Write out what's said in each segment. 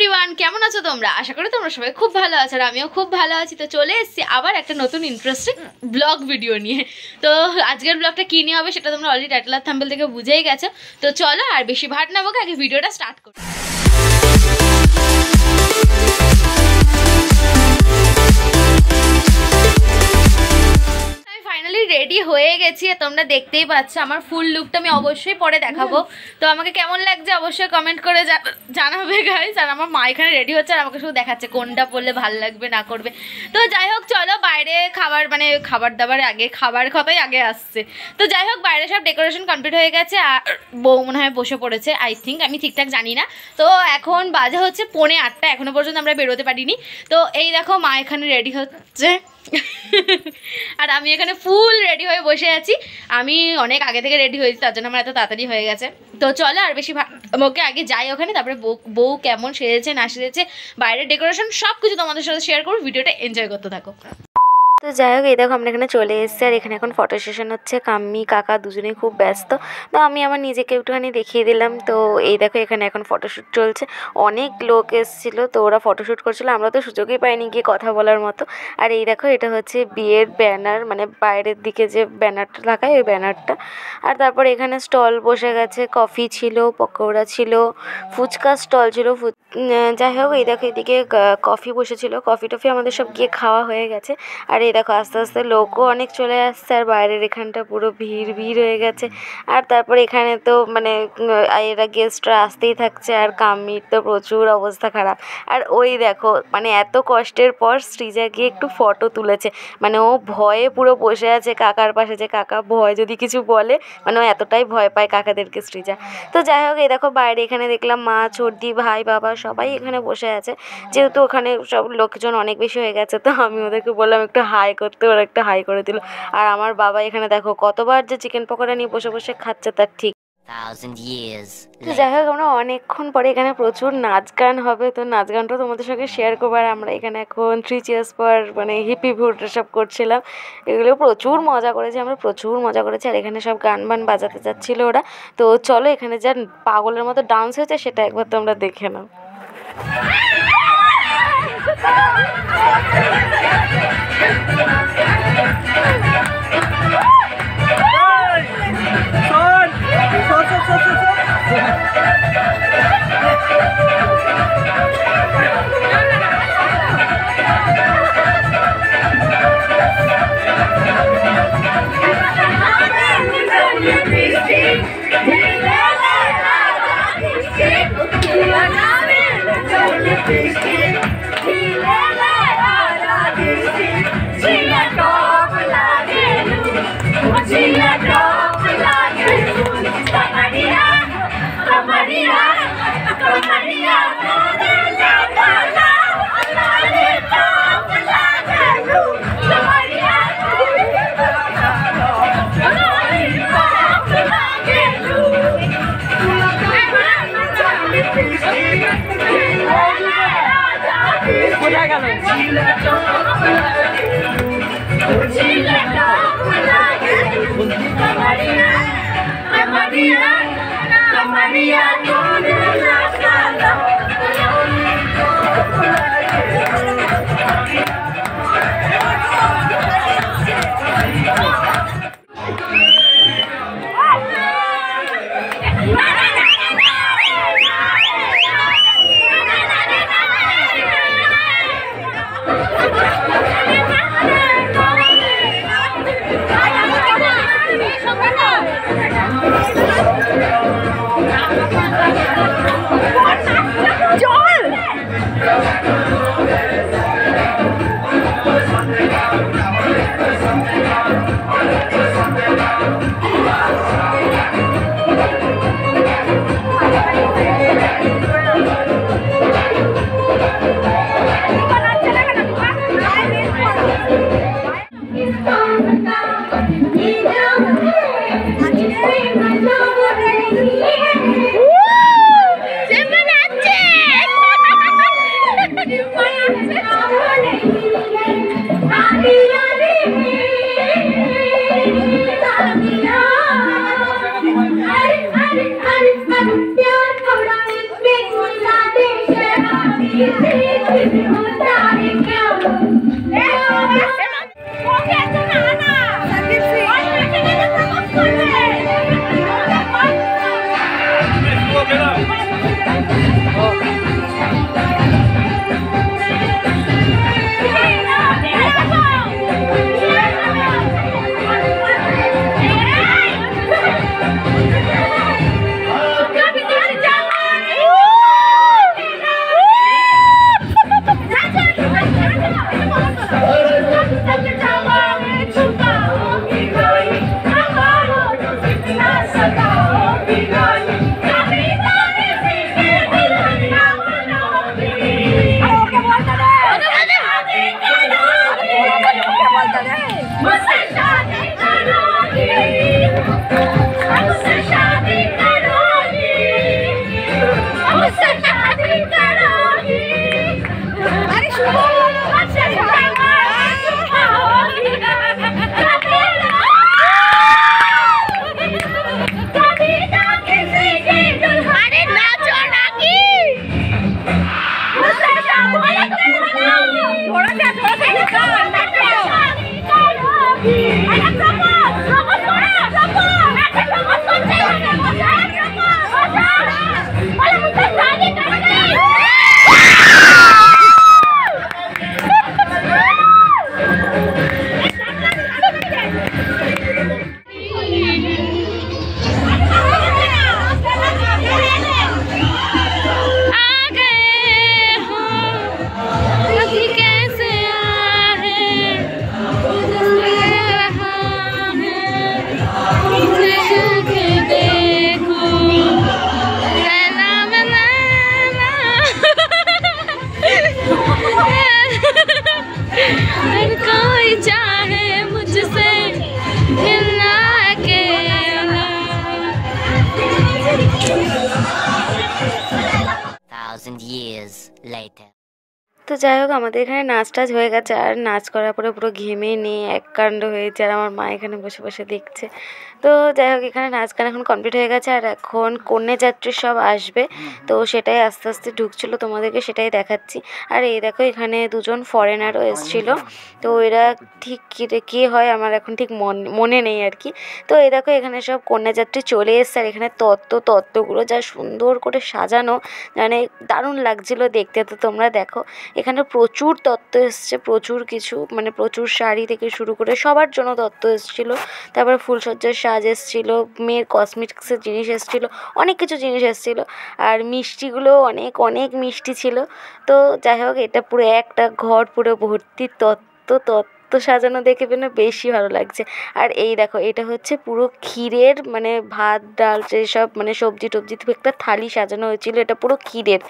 Everyone, কেমন আছো তোমরা? আশা করি তোমরা সবাই খুব ভালো আছো আর আমিও খুব ভালো আছি। তো চলে এসেছি আবার একটা নতুন ইন্টারেস্টিং ব্লগ ভিডিও নিয়ে। তো আজকের ব্লগটা কী নিয়ে হবে সেটা তোমরা অলরেডি টাইটেল আর থাম্বনেল থেকে বুঝেই গেছো। তো চলো আর বেশি ভাট না বকে আগে ভিডিওটা স্টার্ট করি। ফাইনালি রেডি হয়ে গেছি, তোমরা দেখতেই পাচ্ছ। আমার ফুল লুকটা আমি অবশ্যই পরে দেখাবো। তো আমাকে কেমন লাগছে অবশ্যই কমেন্ট করে জানাবে গাইস। আর আমার মা এখানে রেডি হচ্ছে আর আমাকে শুধু দেখাচ্ছে কোনটা পরলে ভালো লাগবে না করবে। তো যাই হোক চলো, বাইরে খাবার দাবার আগে, খাবার কথাই আগে আসছে। তো যাই হোক, বাইরে সব ডেকোরেশন কমপ্লিট হয়ে গেছে আর বউ মনে হয় বসে পড়েছে, আই থিঙ্ক, আমি ঠিকঠাক জানি না। তো এখন বাজে হচ্ছে 7:45, এখনো পর্যন্ত আমরা বেরোতে পারিনি। তো এই দেখো মা এখানে রেডি হচ্ছে আর আমি এখানে ফুল রেডি হয়ে বসে আছি। আমি অনেক আগে থেকে রেডি হয়েছি, তার জন্য আমার এত তাড়াতাড়ি হয়ে গেছে। তো চলো আর বেশি ওকে আগে যাই ওখানে, তারপরে বউ কেমন সেজেছে না সেজেছে, বাইরের ডেকোরেশন সব কিছু তোমাদের সাথে শেয়ার করবো। ভিডিওটা এনজয় করতে থাকো। তো যাই হোক, এই দেখো আমরা এখানে চলে এসেছি আর এখানে এখন ফটো সেশন হচ্ছে। কাম্মি কাকা দুজনেই খুব ব্যস্ত। তো আমি আমার নিজেকে একটুখানি দেখিয়ে দিলাম। তো এই দেখো এখানে এখন ফটোশ্যুট চলছে। অনেক লোক এসেছিলো, তো ওরা ফটোশ্যুট করছিলো, আমরা তো সুযোগই পাইনি গিয়ে কথা বলার মতো। আর এই দেখো এটা হচ্ছে বিয়ের ব্যানার, মানে বাইরের দিকে যে ব্যানারটা লাগায় ওই ব্যানারটা। আর তারপর এখানে স্টল বসে গেছে, কফি ছিল, পকোড়া ছিল, ফুচকা স্টল ছিল। যাই হোক এই দেখো এদিকে কফি বসেছিল, কফি টফি আমাদের সব গিয়ে খাওয়া হয়ে গেছে। আর এই দেখো আস্তে আস্তে লোকও অনেক চলে আসছে আর বাইরের এখানটা পুরো ভিড় হয়ে গেছে। আর তারপর এখানে তো মানে এরা গেস্টরা আসতেই থাকছে আর কাম্মির তো প্রচুর অবস্থা খারাপ। আর ওই দেখো মানে এত কষ্টের পর সৃজা গিয়ে একটু ফটো তুলেছে, মানে ও ভয়ে পুরো বসে আছে কাকার পাশে, যে কাকা ভয় যদি কিছু বলে, মানে ও এতটাই ভয় পায় কাকাদেরকে সৃজা। তো যাই হোক এই দেখো বাইরে এখানে দেখলাম মা, ছোটদি, ভাই, বাবা সবাই এখানে বসে আছে। যেহেতু ওখানে সব লোকজন অনেক বেশি হয়ে গেছে, তো আমি ওদেরকে বললাম একটু হাই করতে, ওরা একটা হাই করে দিল। আর আমার বাবা এখানে দেখো কতবার যে চিকেন পকোড়া নিয়ে বসে বসে খাচ্ছে তার ঠিক। যাই হোক আমরা অনেকক্ষণ পরে এখানে প্রচুর নাচ গান হবে, তো নাচ গানটাও তোমাদের সঙ্গে শেয়ার করবো। আর আমরা এখানে এখন 3 cheers for মানে হিপি ভুট সব করছিলাম, এগুলো প্রচুর মজা করেছি, আমরা প্রচুর মজা করেছি। আর এখানে সব গান বান বাজাতে যাচ্ছিল ওরা। তো চলো এখানে যা পাগলের মতো ডান্স হয়েছে সেটা একবার তোমরা দেখে নাও। তো যাই হোক আমাদের এখানে নাচ টাচ হয়ে গেছে, আর নাচ করার পরে পুরো ঘেমে নিয়ে এক কাণ্ড হয়েছে, আর আমার মা এখানে বসে বসে দেখছে। তো যাই হোক এখানে নাচ গান এখন কমপ্লিট হয়ে গেছে, আর এখন কন্যা যাত্রী সব আসবে, তো সেটাই আস্তে আস্তে ঢুকছিলো, তোমাদেরকে সেটাই দেখাচ্ছি। আর এই দেখো এখানে দুজন ফরেনারও এসেছিল, তো এরা ঠিক কী হয় আমার এখন ঠিক মনে নেই আর কি। তো এই দেখো এখানে সব কন্যাযাত্রী চলে এসছে, আর এখানে তত্ত্বগুলো যা সুন্দর করে সাজানো, মানে দারুণ লাগছিলো দেখতে। তো তোমরা দেখো এখানে প্রচুর তত্ত্ব এসছে, প্রচুর কিছু, মানে প্রচুর শাড়ি থেকে শুরু করে সবার জন্য তত্ত্ব এসেছিলো। তারপরে ফুলসজ্জার সাজ এসেছিলো, মেয়ের কসমেটিক্সের জিনিস এসেছিলো, অনেক কিছু জিনিস এসেছিলো, আর মিষ্টিগুলো অনেক অনেক মিষ্টি ছিল। তো যাই হোক এটা পুরো একটা ঘর পুরো ভর্তি তত্ত্ব সাজানো দেখে পেলে বেশি ভালো লাগছে। আর এই দেখো এটা হচ্ছে পুরো ক্ষীরের, মানে ভাত ডাল যেসব মানে সবজি টবজি একটা থালি সাজানো হয়েছিল, এটা পুরো ক্ষীরের।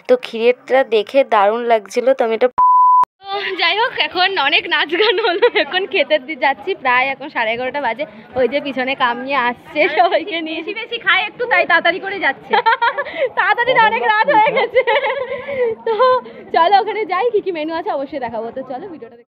তো ক্ষীরেরটা দেখে দারুণ লাগছিলো। তো আমি এটা যাই হোক এখন অনেক নাচ গান হলো, এখন খেতে যাচ্ছি, প্রায় এখন 11:30 বাজে। ওই যে পিছনে কামিয়ে আসছে, সবাইকে নিয়ে বেশি খায় একটু, তাই তাড়াতাড়ি করে যাচ্ছে। তাড়াতাড়ি না, অনেক রাত হয়ে গেছে। তো চলো ওখানে যাই, কি কি মেনু আছে অবশ্যই দেখাবো। তো চলো ভিডিওটা।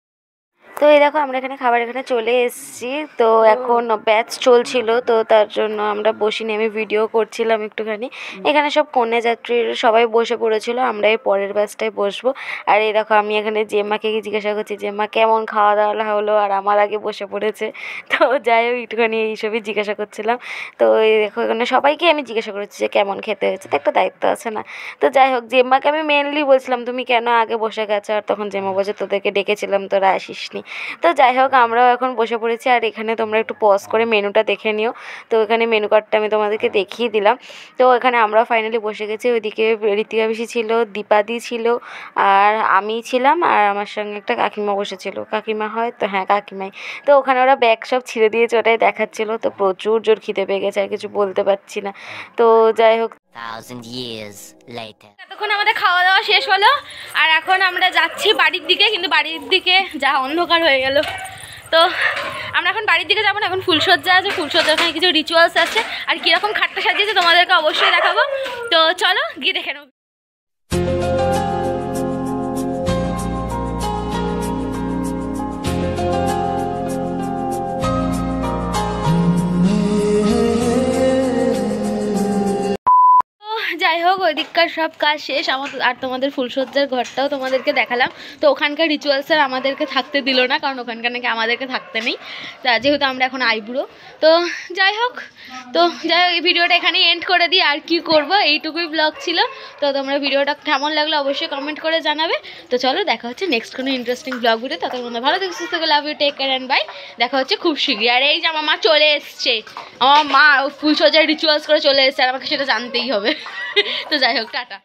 তো এই দেখো আমরা এখানে খাবার এখানে চলে এসেছি, তো এখন ব্যাচ চলছিল, তো তার জন্য আমরা বসিনি, আমি ভিডিও করছিলাম একটুখানি। এখানে সব কন্যাযাত্রীর সবাই বসে পড়েছিল, আমরা এই পরের ব্যাচটায় বসবো। আর এই দেখো আমি এখানে জেম্মাকে জিজ্ঞাসা করছি জেম্মা কেমন খাওয়া দাওয়া হলো, আর আমার আগে বসে পড়েছে। তো যাই হোক একটুখানি এইসবই জিজ্ঞাসা করছিলাম। তো এই দেখো এখানে সবাইকে আমি জিজ্ঞাসা করছি যে কেমন খেতে হয়েছে, তো একটা দায়িত্ব আছে না। তো যাই হোক জেম্মাকে আমি মেনলি বলছিলাম তুমি কেন আগে বসে গেছো, আর তখন জেম্মা বলছে তোদেরকে ডেকেছিলাম তোরা আসিসনি। তো যাই হোক আমরাও এখন বসে পড়েছি, আর এখানে তোমরা একটু পজ করে মেনুটা দেখে নিও। তো এখানে মেনু কার্ডটা আমি তোমাদেরকে দেখিয়ে দিলাম। তো এখানে আমরা ফাইনালি বসে গেছি, ওইদিকে ঋতিকা পিসি ছিল, দীপাদি ছিল, আর আমি ছিলাম, আর আমার সঙ্গে একটা কাকিমা বসেছিল, কাকিমা হয় তো, হ্যাঁ কাকিমাই। তো ওখানে ওরা ব্যাগ সব ছিঁড়ে দিয়েছে, ওটাই দেখাচ্ছিলো। তো প্রচুর জোর খিদে পেয়ে গেছে, আর কিছু বলতে পারছি না। তো যাই হোক 1000 years later. এতক্ষণ আমাদের খাওয়া দাওয়া শেষ হলো, আর এখন আমরা যাচ্ছি বাড়ির দিকে, কিন্তু বাড়ির দিকে যা অন্ধকার হয়ে গেল। তো আমরা এখন বাড়ির দিকে যাবো না, এখন ফুলসজ্জা আছে, ফুলসজ্জা ওখানে কিছু রিচুয়ালস আছে, আর কীরকম খাটটা সাজিয়েছে তোমাদেরকে অবশ্যই দেখাবো। তো চলো গিয়ে দেখে নেবো। যাই হোক ওইদিককার সব কাজ শেষ আমার, আর তোমাদের ফুলসজ্জার ঘরটাও তোমাদেরকে দেখালাম। তো ওখানকার রিচুয়ালসের আমাদেরকে থাকতে দিল না, কারণ ওখানকার নাকি আমাদেরকে থাকতে নেই, যেহেতু আমরা এখন আইবুড়ো। তো যাই হোক এই ভিডিওটা এখানেই এন্ড করে দিই। আর কি করব, এইটুকুই ব্লগ ছিল। তো তোমরা ভিডিওটা কেমন লাগলো অবশ্যই কমেন্ট করে জানাবে। তো চলো দেখা হচ্ছে নেক্সট কোনো ইন্টারেস্টিং ব্লগ ভিডিও। ততক্ষণ ভালো থেকো, সুস্থ থেকো, love you, take care and bye. দেখা হচ্ছে খুব শীঘ্রই। আর এই যে আমার মা চলে এসছে, আমার মা ফুলসজ্জার রিচুয়ালস করে চলে এসছে, আর আমাকে সেটা জানতেই হবে। তো যাই হোক, টাটা।